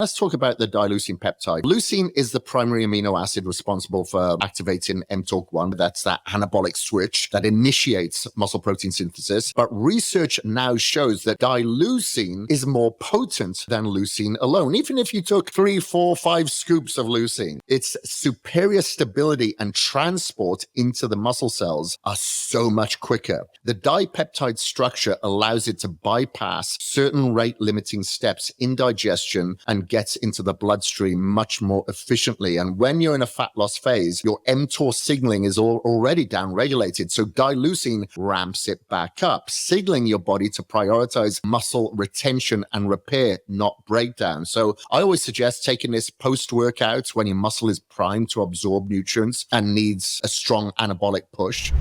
Let's talk about the dileucine peptide. Leucine is the primary amino acid responsible for activating mTORC1. That's that anabolic switch that initiates muscle protein synthesis. But research now shows that dileucine is more potent than leucine alone. Even if you took 3, 4, 5 scoops of leucine, its superior stability and transport into the muscle cells are so much quicker. The dipeptide structure allows it to bypass certain rate-limiting steps in digestion and gets into the bloodstream much more efficiently. And when you're in a fat loss phase, your mTOR signaling is already downregulated. So dileucine ramps it back up, signaling your body to prioritize muscle retention and repair, not breakdown. So I always suggest taking this post-workout when your muscle is primed to absorb nutrients and needs a strong anabolic push.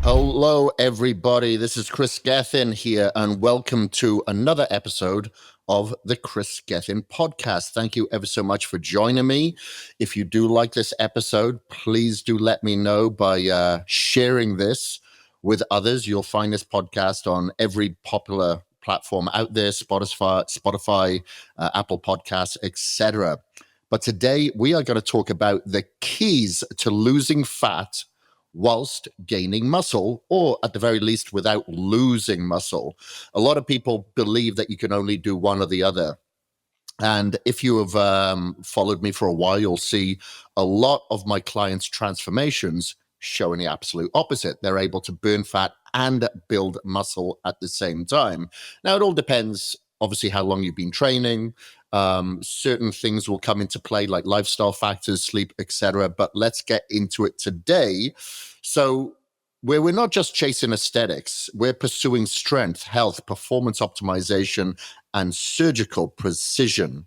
Hello, everybody. This is Kris Gethin here, and welcome to another episode of the Kris Gethin Podcast. Thank you ever so much for joining me. If you do like this episode, please do let me know by sharing this with others. You'll find this podcast on every popular platform out there, Spotify, Apple Podcasts, etc. But today we are going to talk about the keys to losing fat whilst gaining muscle, or at the very least without losing muscle. A lot of people believe that you can only do one or the other. And if you have followed me for a while, you'll see a lot of my clients' transformations showing the absolute opposite. They're able to burn fat and build muscle at the same time. Now, it all depends, obviously, how long you've been training. Certain things will come into play like lifestyle factors, sleep, etc. But let's get into it today. So where we're not just chasing aesthetics, we're pursuing strength, health, performance optimization, and surgical precision.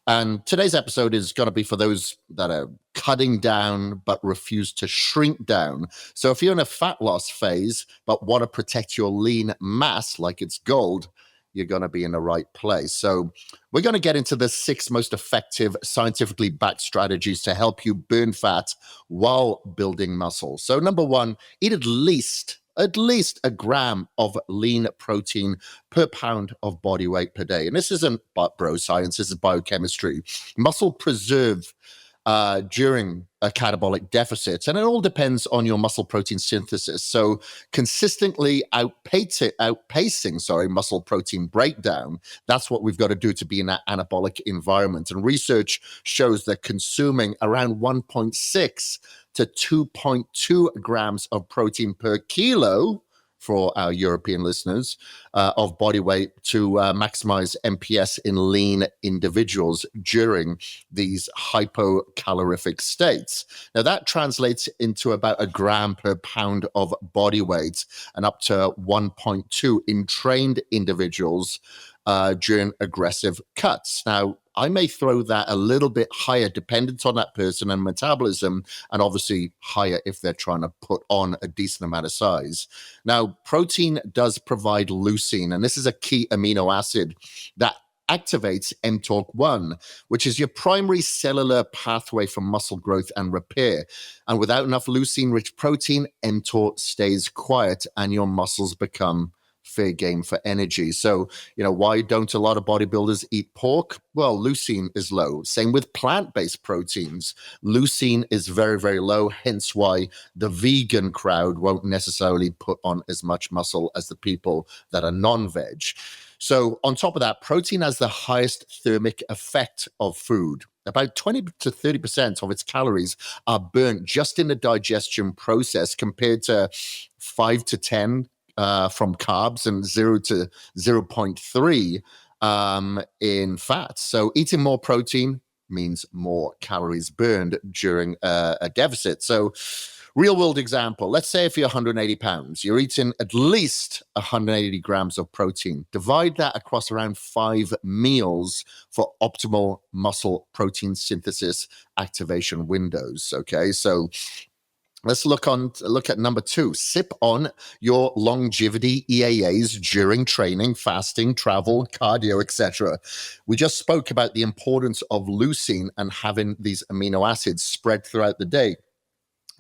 And today's episode is going to be for those that are cutting down but refuse to shrink down. So if you're in a fat loss phase but want to protect your lean mass like it's gold, you're going to be in the right place. So we're going to get into the 6 most effective, scientifically backed strategies to help you burn fat while building muscle. So number 1, eat at least a gram of lean protein per pound of body weight per day. And this isn't bro science, this is biochemistry. Muscle preserve during a catabolic deficit. And it all depends on your muscle protein synthesis. So consistently outpacing muscle protein breakdown, that's what we've got to do to be in that anabolic environment. And research shows that consuming around 1.6 to 2.2 grams of protein per kilo, for our European listeners, of body weight to maximize MPS in lean individuals during these hypocalorific states. Now, that translates into about a gram per pound of body weight and up to 1.2 in trained individuals during aggressive cuts. Now, I may throw that a little bit higher dependent on that person and metabolism, and obviously higher if they're trying to put on a decent amount of size. Now, protein does provide leucine, and this is a key amino acid that activates mTORC1, which is your primary cellular pathway for muscle growth and repair. And without enough leucine-rich protein, mTOR stays quiet and your muscles become fair game for energy. So, why don't a lot of bodybuilders eat pork? Well, leucine is low. Same with plant-based proteins. Leucine is very, very low, hence why the vegan crowd won't necessarily put on as much muscle as the people that are non-veg. So on top of that, protein has the highest thermic effect of food. About 20 to 30% of its calories are burnt just in the digestion process compared to 5 to 10 from carbs and 0 to 0.3 in fats. So eating more protein means more calories burned during a deficit. So real world example, let's say if you're 180 pounds, you're eating at least 180 grams of protein. Divide that across around 5 meals for optimal muscle protein synthesis activation windows. Okay, so let's look at number 2. Sip on your longevity EAAs during training, fasting, travel, cardio, etc. We just spoke about the importance of leucine and having these amino acids spread throughout the day.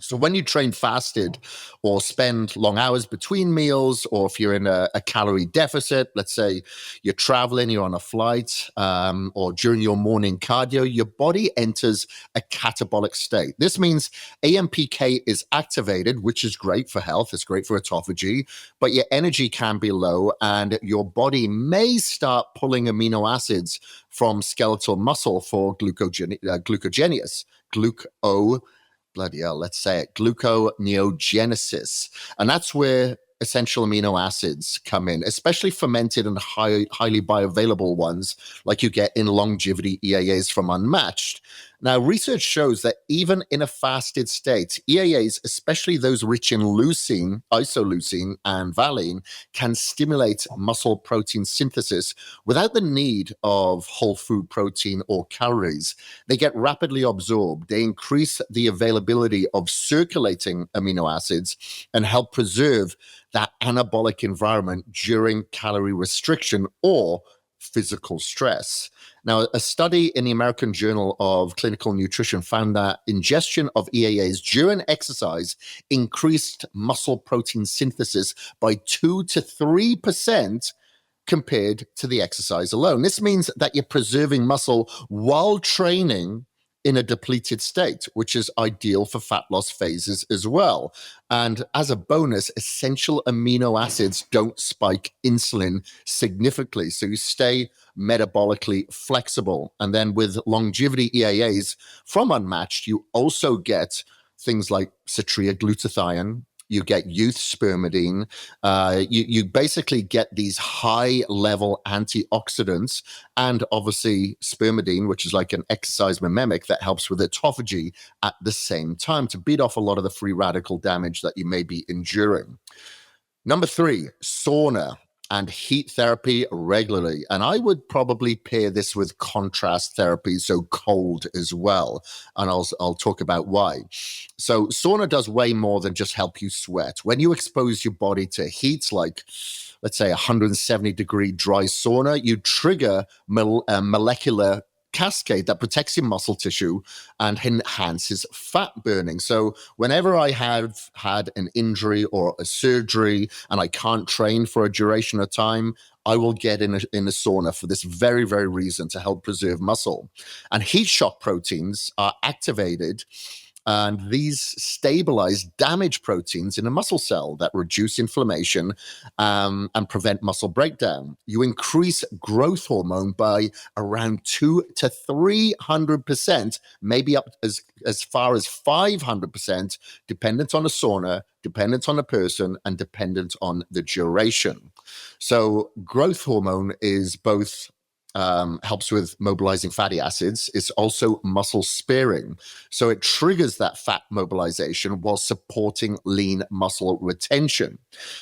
So when you train fasted or spend long hours between meals, or if you're in a calorie deficit, let's say you're traveling, you're on a flight, or during your morning cardio, your body enters a catabolic state. This means AMPK is activated, which is great for health. It's great for autophagy, but your energy can be low and your body may start pulling amino acids from skeletal muscle for gluconeogenesis. Bloody hell, let's say it, gluconeogenesis. And that's where essential amino acids come in, especially fermented and highly bioavailable ones like you get in longevity EAAs from Unmatched. Now, research shows that even in a fasted state, EAAs, especially those rich in leucine, isoleucine, and valine, can stimulate muscle protein synthesis without the need of whole food protein or calories. They get rapidly absorbed. They increase the availability of circulating amino acids and help preserve that anabolic environment during calorie restriction or physical stress. Now, a study in the American Journal of Clinical Nutrition found that ingestion of EAAs during exercise increased muscle protein synthesis by 2 to 3% compared to the exercise alone. This means that you're preserving muscle while training in a depleted state, which is ideal for fat loss phases as well. And as a bonus, essential amino acids don't spike insulin significantly, so you stay metabolically flexible. And then with longevity EAAs from Unmatched, you also get things like citria glutathione, you get youth spermidine, you basically get these high-level antioxidants, and obviously spermidine, which is like an exercise mimic that helps with autophagy at the same time to beat off a lot of the free radical damage that you may be enduring. Number 3, sauna and heat therapy regularly. And I would probably pair this with contrast therapy, so cold as well. And I'll talk about why. So sauna does way more than just help you sweat. When you expose your body to heat, like let's say 170-degree dry sauna, you trigger a molecular cascade that protects your muscle tissue and enhances fat burning. So whenever I have had an injury or a surgery and I can't train for a duration of time, I will get in a sauna for this very, very reason, to help preserve muscle. And heat shock proteins are activated, and these stabilize damaged proteins in a muscle cell that reduce inflammation and prevent muscle breakdown. You increase growth hormone by around 200 to 300%, maybe up as far as 500%, dependent on the sauna, dependent on the person, and dependent on the duration. So growth hormone is both helps with mobilizing fatty acids. It's also muscle sparing. So it triggers that fat mobilization while supporting lean muscle retention.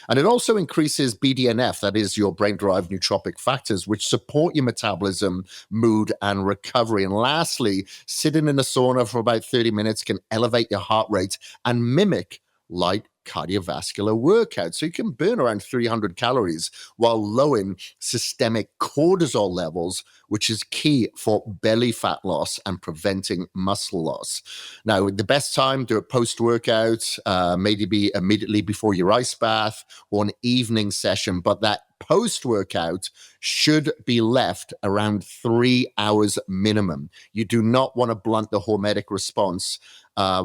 And it also increases BDNF, that is your brain-derived nootropic factors, which support your metabolism, mood, and recovery. And lastly, sitting in a sauna for about 30 minutes can elevate your heart rate and mimic light cardiovascular workout. So you can burn around 300 calories while lowering systemic cortisol levels, which is key for belly fat loss and preventing muscle loss. Now, the best time, do it post-workout, maybe immediately before your ice bath or an evening session, but that post-workout should be left around 3 hours minimum. You do not want to blunt the hormetic response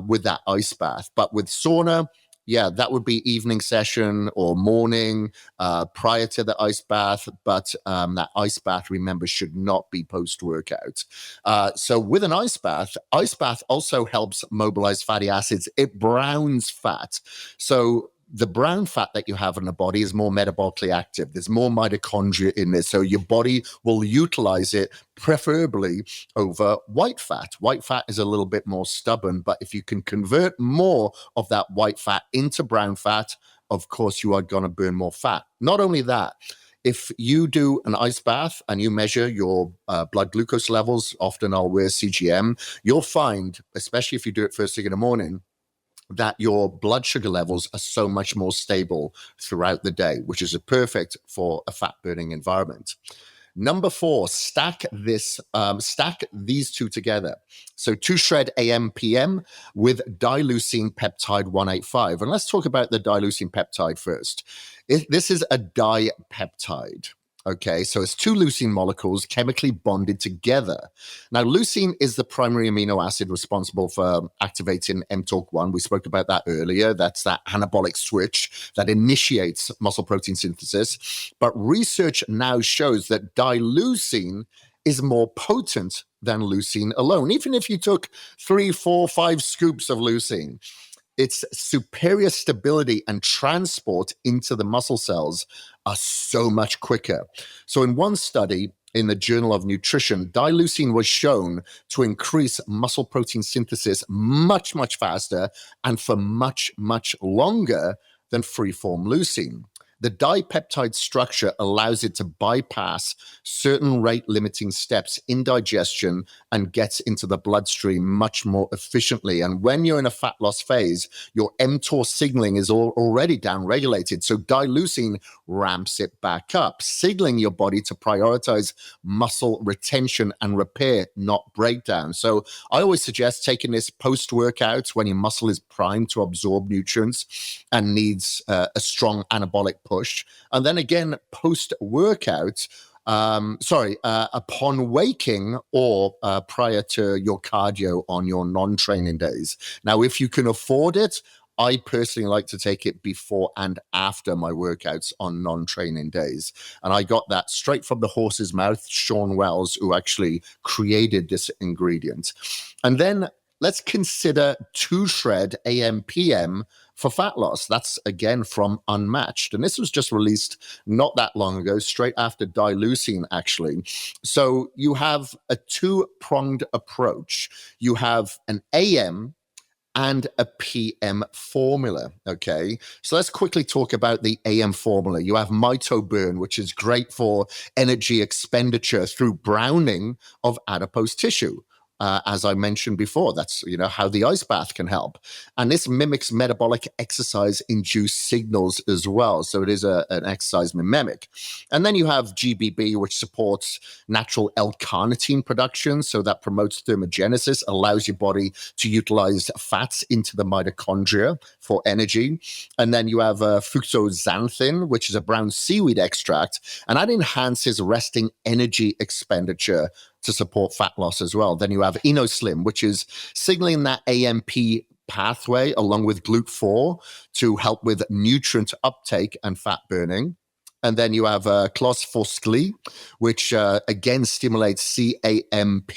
with that ice bath. But with sauna, yeah, that would be evening session or morning prior to the ice bath. But that ice bath, remember, should not be post-workout. So with an ice bath also helps mobilize fatty acids. It browns fat. So the brown fat that you have in the body is more metabolically active. There's more mitochondria in there. So your body will utilize it preferably over white fat. White fat is a little bit more stubborn, but if you can convert more of that white fat into brown fat, of course, you are going to burn more fat. Not only that, if you do an ice bath and you measure your blood glucose levels, often I'll wear CGM, you'll find, especially if you do it first thing in the morning, that your blood sugar levels are so much more stable throughout the day, which is perfect for a fat burning environment. Number 4, stack these two together. So 2-shred AM PM with dileucine peptide 185. And let's talk about the dileucine peptide first. This is a dipeptide. Okay, so it's 2 leucine molecules chemically bonded together. Now, leucine is the primary amino acid responsible for activating mTORC1. We spoke about that earlier. That's that anabolic switch that initiates muscle protein synthesis. But research now shows that dileucine is more potent than leucine alone. Even if you took 3, 4, 5 scoops of leucine, its superior stability and transport into the muscle cells are so much quicker. So in one study in the Journal of Nutrition, dileucine was shown to increase muscle protein synthesis much, much faster and for much, much longer than free-form leucine. The dipeptide structure allows it to bypass certain rate-limiting steps in digestion and gets into the bloodstream much more efficiently. And when you're in a fat loss phase, your mTOR signaling is already downregulated. So dileucine ramps it back up, signaling your body to prioritize muscle retention and repair, not breakdown. So I always suggest taking this post-workout when your muscle is primed to absorb nutrients and needs a strong anabolic push. And then again, post-workout, upon waking or prior to your cardio on your non-training days. Now, if you can afford it, I personally like to take it before and after my workouts on non-training days. And I got that straight from the horse's mouth, Sean Wells, who actually created this ingredient. And then let's consider 2-shred AM PM for fat loss. That's again from Unmatched. And this was just released not that long ago, straight after dileucine, actually. So you have a 2-pronged approach. You have an AM and a PM formula, okay? So let's quickly talk about the AM formula. You have mitoburn, which is great for energy expenditure through browning of adipose tissue. As I mentioned before, that's how the ice bath can help. And this mimics metabolic exercise-induced signals as well. So it is an exercise mimic. And then you have GBB, which supports natural L-carnitine production. So that promotes thermogenesis, allows your body to utilize fats into the mitochondria for energy. And then you have fucoxanthin, which is a brown seaweed extract. And that enhances resting energy expenditure to support fat loss as well. Then you have Inoslim, which is signaling that AMP pathway along with GLUT4 to help with nutrient uptake and fat burning. And then you have closfoscli, which again stimulates CAMP,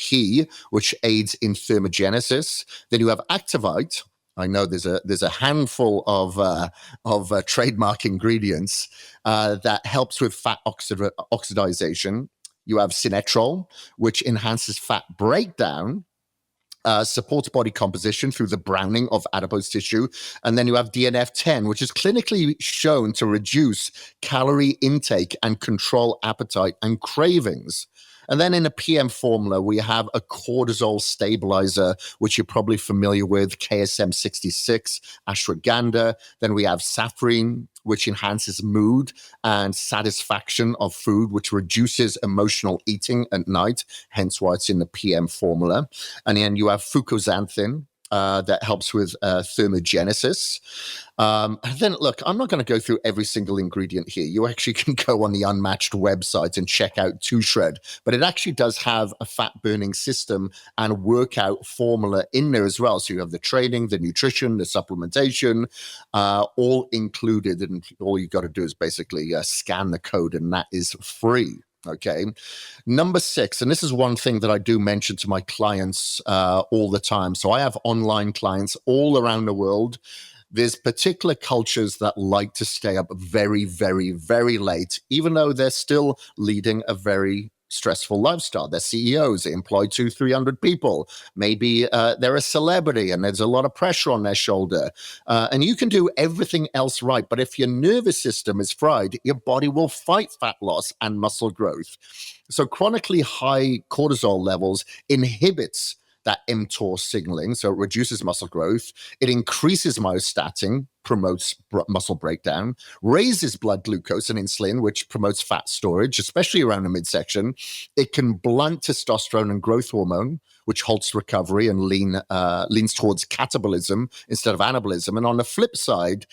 which aids in thermogenesis. Then you have Activite. I know there's a handful of trademark ingredients that helps with fat oxidization. You have Sinetrol, which enhances fat breakdown, supports body composition through the browning of adipose tissue. And then you have DNF10, which is clinically shown to reduce calorie intake and control appetite and cravings. And then in a PM formula, we have a cortisol stabilizer, which you're probably familiar with, KSM66, ashwagandha. Then we have safrine, which enhances mood and satisfaction of food, which reduces emotional eating at night, hence why it's in the PM formula. And then you have fucoxanthin, that helps with thermogenesis. And then, look, I'm not going to go through every single ingredient here. You actually can go on the Unmatched website and check out 2-shred, but it actually does have a fat-burning system and workout formula in there as well. So you have the training, the nutrition, the supplementation, all included, and all you got to do is basically scan the code, and that is free. Okay. Number 6, and this is one thing that I do mention to my clients all the time. So I have online clients all around the world. There's particular cultures that like to stay up very, very, very late, even though they're still leading a very stressful lifestyle. They're CEOs, they employ 200-300 people. Maybe they're a celebrity and there's a lot of pressure on their shoulder. And you can do everything else right. But if your nervous system is fried, your body will fight fat loss and muscle growth. So chronically high cortisol levels inhibits that mTOR signaling, so it reduces muscle growth. It increases myostatin, promotes muscle breakdown, raises blood glucose and insulin, which promotes fat storage, especially around the midsection. It can blunt testosterone and growth hormone, which halts recovery and leans towards catabolism instead of anabolism. And on the flip side,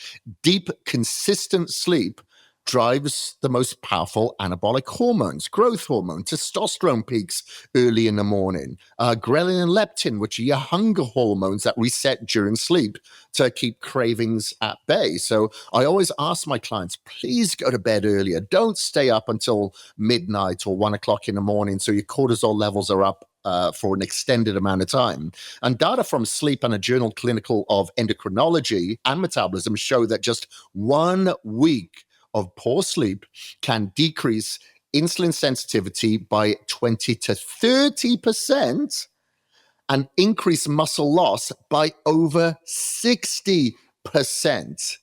deep, consistent sleep drives the most powerful anabolic hormones, growth hormone, testosterone peaks early in the morning, ghrelin and leptin, which are your hunger hormones that reset during sleep to keep cravings at bay. So I always ask my clients, please go to bed earlier. Don't stay up until midnight or 1 o'clock in the morning so your cortisol levels are up for an extended amount of time. And data from Sleep and a Journal Clinical of Endocrinology and Metabolism show that just 1 week of poor sleep can decrease insulin sensitivity by 20 to 30% and increase muscle loss by over 60%.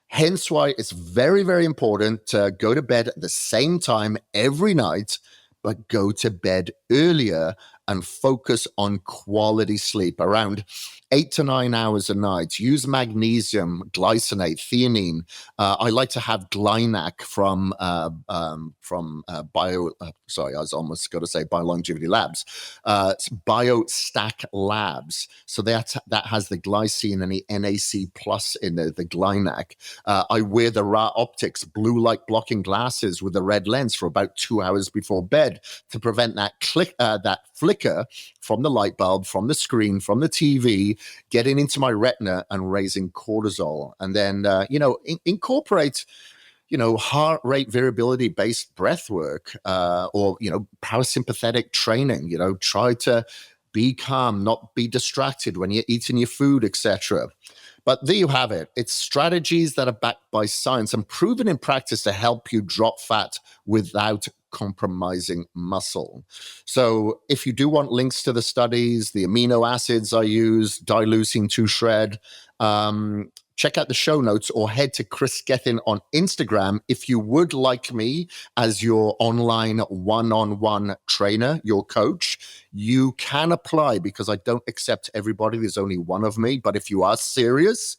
Hence why it's very, very important to go to bed at the same time every night, but go to bed earlier and focus on quality sleep, around 8 to 9 hours a night. Use magnesium, glycinate, theanine. I like to have Glynac from BioLongevity Labs. It's BioStack Labs. So that has the glycine and the NAC plus in the Glynac. I wear the Ra Optics blue light blocking glasses with a red lens for about 2 hours before bed to prevent that flicker from the light bulb, from the screen, from the TV, getting into my retina and raising cortisol. And then, incorporate, heart rate variability based breath work, or, parasympathetic training, try to be calm, not be distracted when you're eating your food, etc. But there you have it. It's strategies that are backed by science and proven in practice to help you drop fat without compromising muscle. So if you do want links to the studies, the amino acids I use, dileucine to shred, check out the show notes or head to Kris Gethin on Instagram if you would like me as your online one-on-one trainer, your coach. You can apply because I don't accept everybody. There's only one of me. But if you are serious,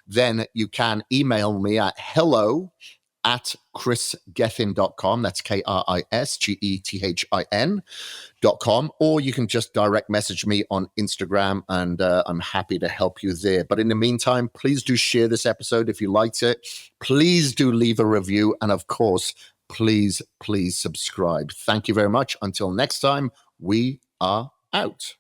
then you can email me at hello@krisgethin.com. That's KrisGethin.com. Or you can just direct message me on Instagram, and I'm happy to help you there. But in the meantime, please do share this episode if you liked it. Please do leave a review. And of course, please subscribe. Thank you very much. Until next time, we are out.